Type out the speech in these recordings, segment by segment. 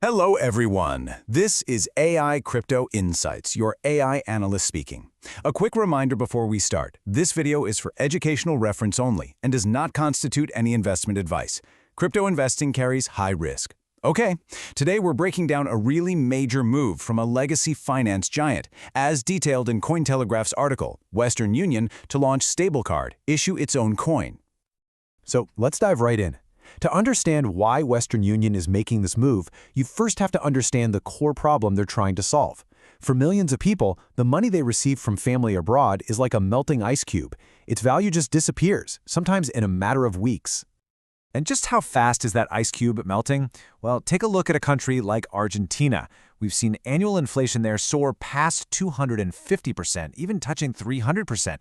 Hello, everyone. This is AI Crypto Insights, your AI analyst speaking. A quick reminder before we start. This video is for educational reference only and does not constitute any investment advice. Crypto investing carries high risk. Okay, today we're breaking down a really major move from a legacy finance giant, as detailed in Cointelegraph's article, Western Union to launch Stablecoin, issue its own coin. So let's dive right in. To understand why Western Union is making this move, you first have to understand the core problem they're trying to solve. For millions of people, the money they receive from family abroad is like a melting ice cube. Its value just disappears, sometimes in a matter of weeks. And just how fast is that ice cube melting? Well, take a look at a country like Argentina. We've seen annual inflation there soar past 250%, even touching 300%.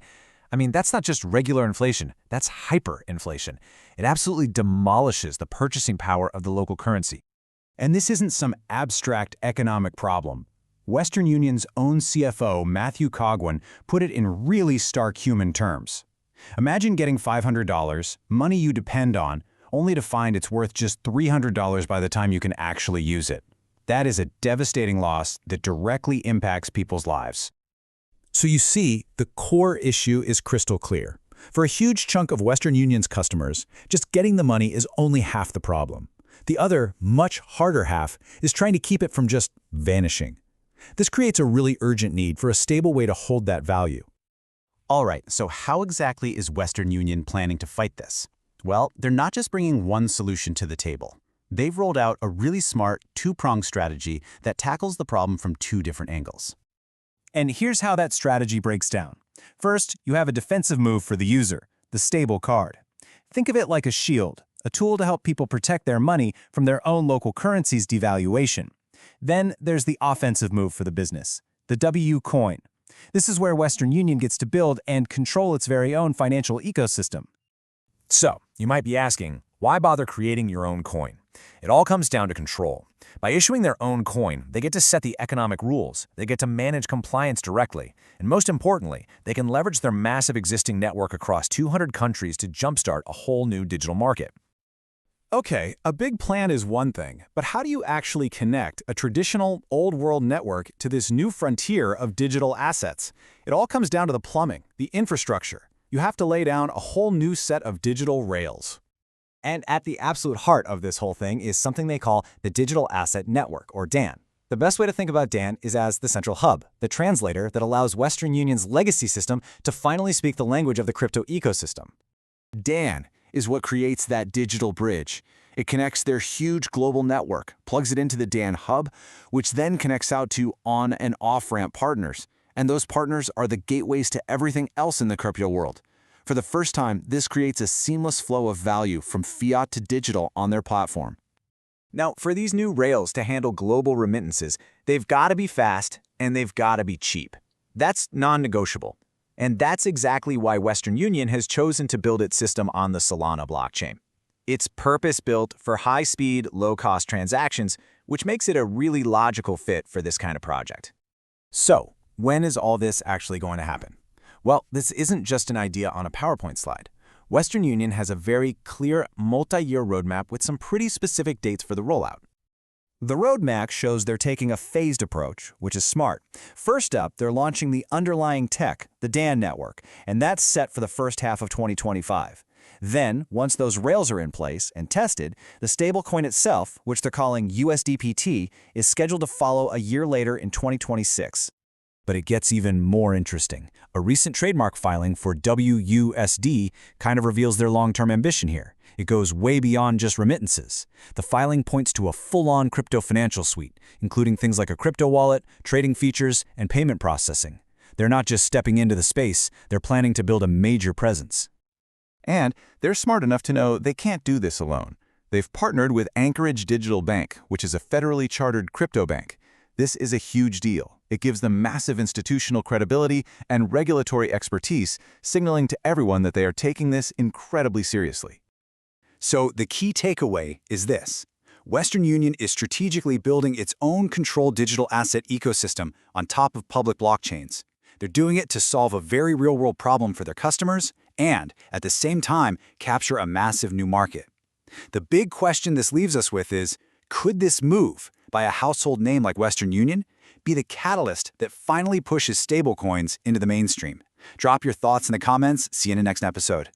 I mean, that's not just regular inflation, that's hyperinflation. It absolutely demolishes the purchasing power of the local currency. And this isn't some abstract economic problem. Western Union's own CFO, Matthew Cogwin, put it in really stark human terms. Imagine getting $500, money you depend on, only to find it's worth just $300 by the time you can actually use it. That is a devastating loss that directly impacts people's lives. So you see, the core issue is crystal clear. For a huge chunk of Western Union's customers, just getting the money is only half the problem. The other, much harder half is trying to keep it from just vanishing. This creates a really urgent need for a stable way to hold that value. All right, so how exactly is Western Union planning to fight this? Well, they're not just bringing one solution to the table. They've rolled out a really smart two-pronged strategy that tackles the problem from two different angles. And here's how that strategy breaks down. First, you have a defensive move for the user, the stable card. Think of it like a shield, a tool to help people protect their money from their own local currency's devaluation. Then there's the offensive move for the business, the Wcoin. This is where Western Union gets to build and control its very own financial ecosystem. So, you might be asking, why bother creating your own coin? It all comes down to control. By issuing their own coin, they get to set the economic rules, they get to manage compliance directly, and most importantly, they can leverage their massive existing network across 200 countries to jumpstart a whole new digital market. Okay, a big plan is one thing, but how do you actually connect a traditional, old-world network to this new frontier of digital assets? It all comes down to the plumbing, the infrastructure. You have to lay down a whole new set of digital rails. And at the absolute heart of this whole thing is something they call the Digital Asset Network, or DAN. The best way to think about DAN is as the central hub, the translator that allows Western Union's legacy system to finally speak the language of the crypto ecosystem. DAN is what creates that digital bridge. It connects their huge global network, plugs it into the DAN hub, which then connects out to on- and off-ramp partners. And those partners are the gateways to everything else in the crypto world. For the first time, this creates a seamless flow of value from fiat to digital on their platform. Now, for these new rails to handle global remittances, they've got to be fast and they've got to be cheap. That's non-negotiable. And that's exactly why Western Union has chosen to build its system on the Solana blockchain. It's purpose-built for high-speed, low-cost transactions, which makes it a really logical fit for this kind of project. So, when is all this actually going to happen? Well, this isn't just an idea on a PowerPoint slide. Western Union has a very clear multi-year roadmap with some pretty specific dates for the rollout. The roadmap shows they're taking a phased approach, which is smart. First up, they're launching the underlying tech, the DAN network, and that's set for the first half of 2025. Then, once those rails are in place and tested, the stablecoin itself, which they're calling USDPT, is scheduled to follow a year later in 2026. But it gets even more interesting. A recent trademark filing for WUSD kind of reveals their long-term ambition here. It goes way beyond just remittances. The filing points to a full-on crypto financial suite, including things like a crypto wallet, trading features, and payment processing. They're not just stepping into the space, they're planning to build a major presence. And they're smart enough to know they can't do this alone. They've partnered with Anchorage Digital Bank, which is a federally chartered crypto bank. This is a huge deal. It gives them massive institutional credibility and regulatory expertise, signaling to everyone that they are taking this incredibly seriously. So the key takeaway is this. Western Union is strategically building its own controlled digital asset ecosystem on top of public blockchains. They're doing it to solve a very real-world problem for their customers and, at the same time, capture a massive new market. The big question this leaves us with is, could this move, by a household name like Western Union, be the catalyst that finally pushes stablecoins into the mainstream? Drop your thoughts in the comments. See you in the next episode.